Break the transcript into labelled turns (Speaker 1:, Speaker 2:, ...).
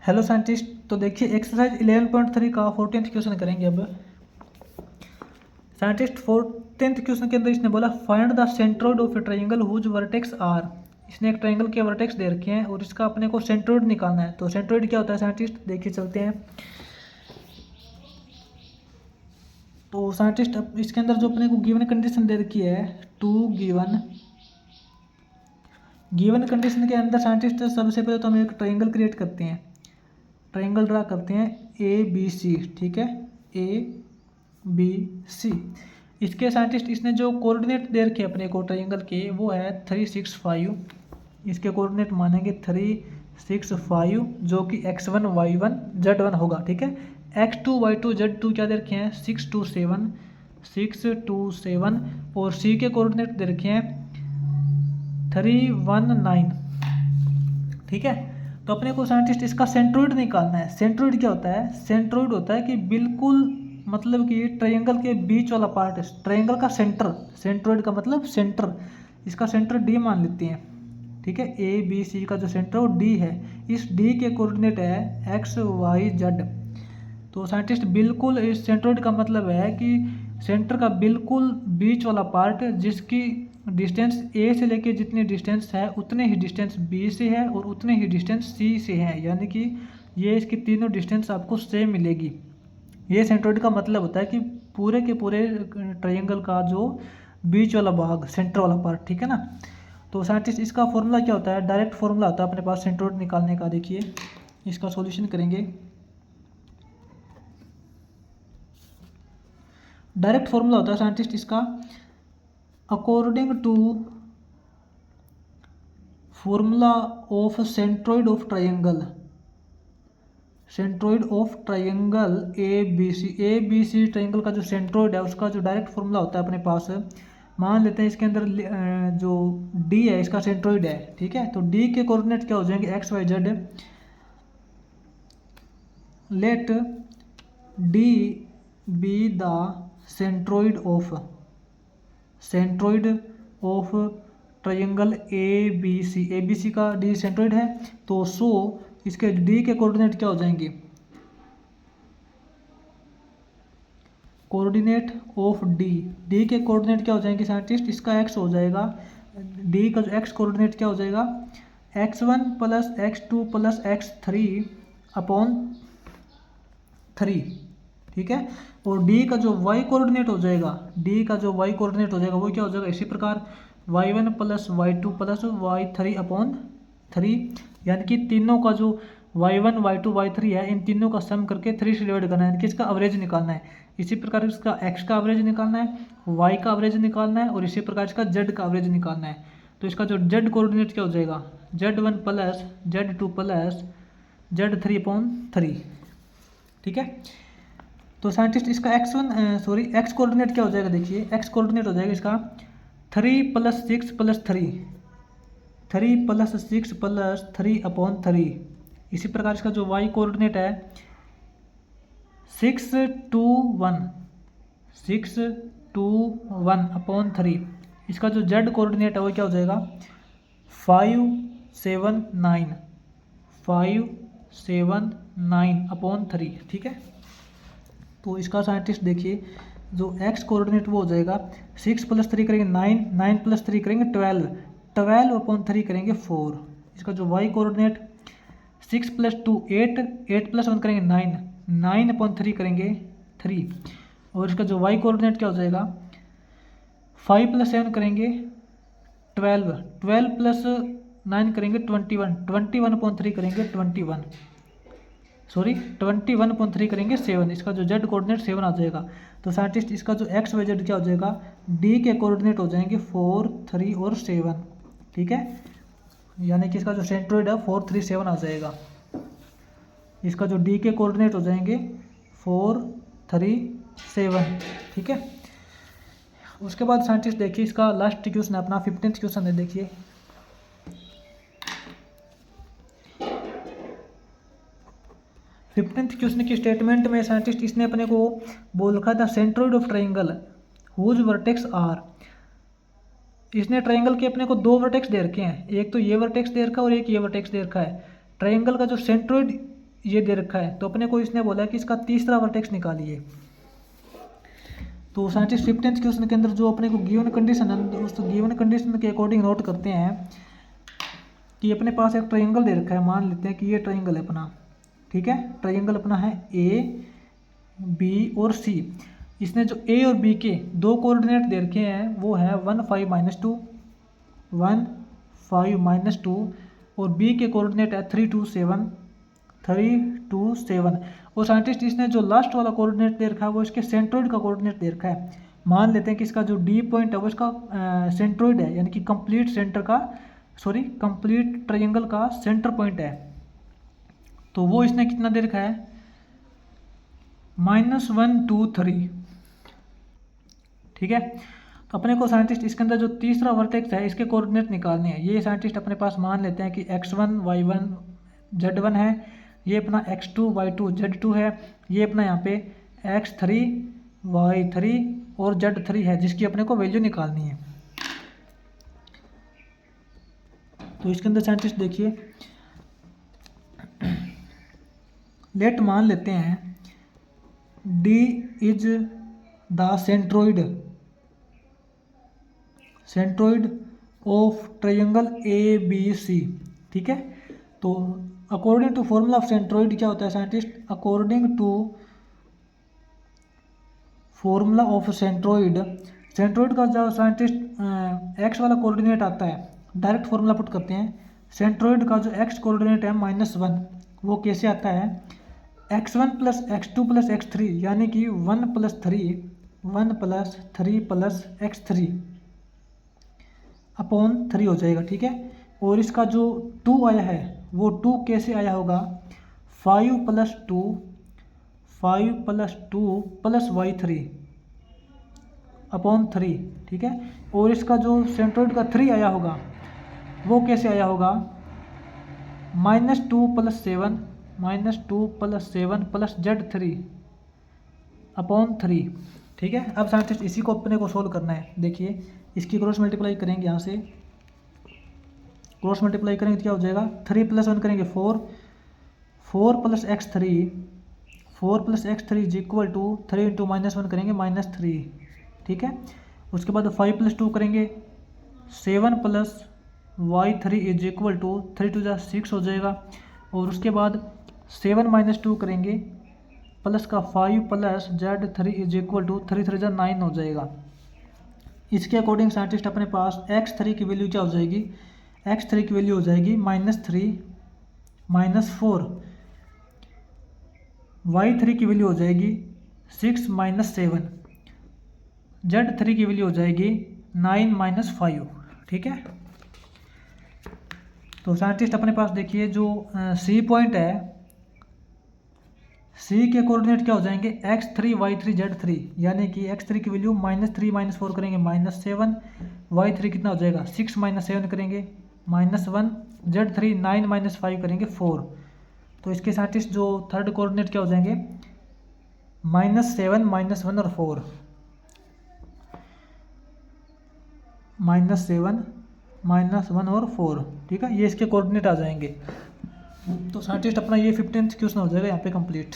Speaker 1: Hello scientist. तो देखिए exercise 11.3 का 14th क्वेश्चन करेंगे अब। साइंटिस्ट 14th क्वेश्चन के अंदर इसने बोला find the centroid of a triangle whose vertex are. इसने एक ट्रायंगल के वर्टेक्स दे रखे हैं और इसका अपने को सेंट्रोइड निकालना है। तो सेंट्रोइड क्या होता है साइंटिस्ट, देखिए चलते हैं। तो साइंटिस्ट अब इसके अंदर जो अपने को गिवन कंडीशन दे रखी है, टू गिवन कंडीशन के अंदर साइंटिस्ट सबसे पहले तो हम एक ट्रायंगल क्रिएट करते हैं, ट्रायंगल ड्रा करते हैं ए बी सी। ठीक है, ए बी सी। इसके साइंटिस्ट इसने जो कोऑर्डिनेट दे रखे अपने को ट्रायंगल के वो है 365। इसके कोऑर्डिनेट मानेंगे 365 जो कि x1 y1 z1 होगा। ठीक है, x2 y2 z2 क्या दे रखे हैं 627 और सी के कोऑर्डिनेट दे रखे हैं 319। ठीक है, तो अपने को साइंटिस्ट इसका सेंट्रोइड निकालना है। सेंट्रोइड क्या होता है, सेंट्रोइड होता है कि बिल्कुल मतलब कि ट्रायंगल के बीच वाला पार्ट है, ट्रायंगल का सेंटर। सेंट्रोइड का मतलब सेंटर, इसका सेंटर डी मान लेते हैं। ठीक है, ए बी सी का जो सेंटर वो डी है, इस डी के कोऑर्डिनेट है एक्स वाई जेड। तो साइंटिस्ट बिल्कुल इस सेंट्रोइड का मतलब है कि सेंटर का बिल्कुल बीच वाला पार्ट जिसकी डिस्टेंस ए से लेके जितनी डिस्टेंस है उतने ही डिस्टेंस बी से है और उतने ही डिस्टेंस सी से है, यानी कि ये इसकी तीनों डिस्टेंस आपको सेम मिलेगी। ये सेंट्रोइड का मतलब होता है कि पूरे के पूरे ट्रायंगल का जो बीच वाला भाग, सेंटर वाला पार्ट। ठीक है ना। तो साइंटिस्ट इसका फॉर्मूला क्या होता है, डायरेक्ट फॉर्मूला होता है अपने पास सेंट्रोइड निकालने का। देखिए इसका सॉल्यूशन करेंगे। डायरेक्ट फॉर्मूला होता है साइंटिस्ट इसका, according to formula of centroid of triangle, centroid of triangle A B C triangle का जो सेंट्रोइड है उसका जो डायरेक्ट फॉर्मूला होता है अपने पास, मान लेते हैं इसके अंदर जो डी है इसका सेंट्रोइड है। ठीक है, तो डी के कोऑर्डिनेट क्या हो जाएंगे X Y Z. Let D be the centroid of triangle A B C का डी सेंट्रोइड है। तो सो इसके डी के कोऑर्डिनेट क्या हो जाएंगे, कोऑर्डिनेट ऑफ डी के कोऑर्डिनेट क्या हो जाएंगे साइंटिस्ट, इसका एक्स हो जाएगा, डी का जो एक्स कोऑर्डिनेट क्या हो जाएगा x1 plus x2 plus x3 upon 3। ठीक है, और डी का जो y कोऑर्डिनेट हो जाएगा, डी का जो y कोऑर्डिनेट हो जाएगा वो क्या हो जाएगा इसी प्रकार y1 plus y2 plus y3 upon 3, यानी कि तीनों का जो y1 y2 y3 है इन तीनों का सम करके 3 से डिवाइड करना है, यानी कि इसका एवरेज निकालना है। इसी प्रकार इसका x का एवरेज निकालना है, y का एवरेज निकालना है और इसी प्रकार इसका z का एवरेज निकालना है। तो इसका जो z कोऑर्डिनेट क्या हो जाएगा z1 plus z2 plus z3 upon 3। ठीक है, तो साइंटिस्ट इसका x कोऑर्डिनेट क्या हो जाएगा, देखिए x कोऑर्डिनेट हो जाएगा इसका 3 plus 6 plus 3 plus 6 plus 3 upon 3। इसी प्रकार इसका जो y कोऑर्डिनेट है 6 2 1 अपॉन 3। इसका जो z कोऑर्डिनेट है वो क्या हो जाएगा 5 7 9 अपॉन 3। ठीक है, तो इसका साइंटिस्ट देखिए जो x कोऑर्डिनेट वो हो जाएगा 6 प्लस 3 करेंगे 9 प्लस 3 करेंगे 12 अपॉन 3 करेंगे 4। इसका जो y कोऑर्डिनेट 6 प्लस 2 8 प्लस 1 करेंगे 9 अपॉन 3 करेंगे 3। और इसका जो y कोऑर्डिनेट क्या हो जाएगा 5 प्लस 7 करेंगे 12 प्लस 9 करेंगे 21 अपॉन 3 करेंगे 21 अपॉन 3 करेंगे 7। इसका जो z कोऑर्डिनेट 7 आ जाएगा। तो साइंटिस्ट इसका जो x वाई जेड क्या हो जाएगा, d के कोऑर्डिनेट हो जाएंगे 4 3 और 7। ठीक है, यानी कि इसका जो सेंट्रोइड है 4 3 7 आ जाएगा। इसका जो d के कोऑर्डिनेट हो जाएंगे 4 3 7। ठीक है, उसके बाद साइंटिस्ट देखिए इसका लास्ट क्वेश्चन है अपना 15th क्वेश्चन है। देखिए 15th क्वेश्चन की स्टेटमेंट में साइंटिस्ट इसने अपने को बोल रखा था centroid of triangle whose vertex are. इसने ट्रायंगल के अपने को दो वर्टेक्स दे रखे हैं, एक तो ये वर्टेक्स दे रखा है और एक ये वर्टेक्स दे रखा है। ट्रायंगल का जो सेंट्रोइड ये दे रखा है, तो अपने को इसने बोला कि इसका तीसरा वर्टेक्स निकालिए। तो साइंटिस्ट 15th क्वेश्चन के अंदर जो अपने को गिवन कंडीशन है, उस गिवन कंडीशन के अकॉर्डिंग नोट करते हैं कि अपने पास एक ट्रायंगल दे रखा है। मान लेते हैं कि ये ट्रायंगल है अपना, ठीक है। ट्रायंगल अपना है ए, बी और सी। इसने जो ए और बी के दो कोऑर्डिनेट दे रखे हैं वो है 1 5 -2, 1 5 -2, और बी के कोऑर्डिनेट है 3 2 7, 3 2 7। और साइंटिस्ट इसने जो लास्ट वाला कोऑर्डिनेट दे रखा है वो इसके सेंट्रोइड का कोऑर्डिनेट दे रखा है। मान लेते हैं कि इसका जो डी पॉइंट है वो इसका सेंट्रोइड है, यानी कि कंप्लीट ट्रायंगल का सेंटर पॉइंट है। तो वो इसने कितना दे रखा है, -1 2 3, ठीक है। तो अपने को साइंटिस्ट इसके अंदर जो तीसरा वर्टेक्स है इसके कोऑर्डिनेट निकालने हैं। ये साइंटिस्ट अपने पास मान लेते हैं कि x1 y1 z1 है, ये अपना x2 y2 z2 है, ये अपना यहाँ पे x3 y3 और z3 है, जिसकी अपने को वैल्यू निकालनी है। तो इसके अंदर साइंटिस्ट देखिए, लेट मान लेते हैं D is the centroid of triangle ABC, ठीक है। तो according to formula of centroid क्या होता है scientist, according to formula of centroid का जो साइंटिस्ट एक्स वाला कोऑर्डिनेट आता है, डायरेक्ट फॉर्मूला पुट करते हैं। सेंट्रोइड का जो एक्स कोऑर्डिनेट है -1, वो कैसे आता है, x1 + x2 + x3, यानी कि 1 + 3 + x3 अपॉन 3 हो जाएगा, ठीक है। और इसका जो 2 आया है वो 2 कैसे आया होगा, 5 + 2 + y3 अपॉन 3, ठीक है। और इसका जो सेंट्रोइड का 3 आया होगा वो कैसे आया होगा, -2 + 7 + z3 अपॉन 3, ठीक है। अब साइंटिस्ट इसी को अपने को सोल्व करना है। देखिए इसकी क्रॉस मल्टीप्लाई करेंगे, यहाँ से क्रॉस मल्टीप्लाई करेंगे तो क्या हो जाएगा, 3 + 1 करेंगे 4 + x3 = 3 × -1 करेंगे -3, ठीक है। उसके बाद 5 + 2 करेंगे 7 + y3 = 3 × 6 हो जाएगा। और उसके बाद 7 - 2 करेंगे प्लस का 5 + z3 = 3 3 9 हो जाएगा। इसके अकॉर्डिंग साइंटिस्ट अपने पास x3 की वैल्यू क्या हो जाएगी, x3 की वैल्यू हो जाएगी -3 -4, y3 की वैल्यू हो जाएगी 6 - 7, z3 की वैल्यू हो जाएगी 9 - 5, ठीक है। तो साइंटिस्ट अपने पास देखिए जो सी पॉइंट है, सी के कोऑर्डिनेट क्या हो जाएंगे, x3 y3 z3, यानी कि x3 की वैल्यू -3 - 4 करेंगे -7, y3 कितना हो जाएगा 6 - 7 करेंगे -1, z3 9 - 5 करेंगे 4। तो इसके साइंटिस्ट जो थर्ड कोऑर्डिनेट क्या हो जाएंगे, -7 -1 और 4, -7 -1 और 4, ठीक है। ये इसके कोऑर्डिनेट आ जाएंगे। तो साइंटिस्ट अपना ये 15th क्वेश्चन हो जाएगा यहाँ पे कंप्लीट।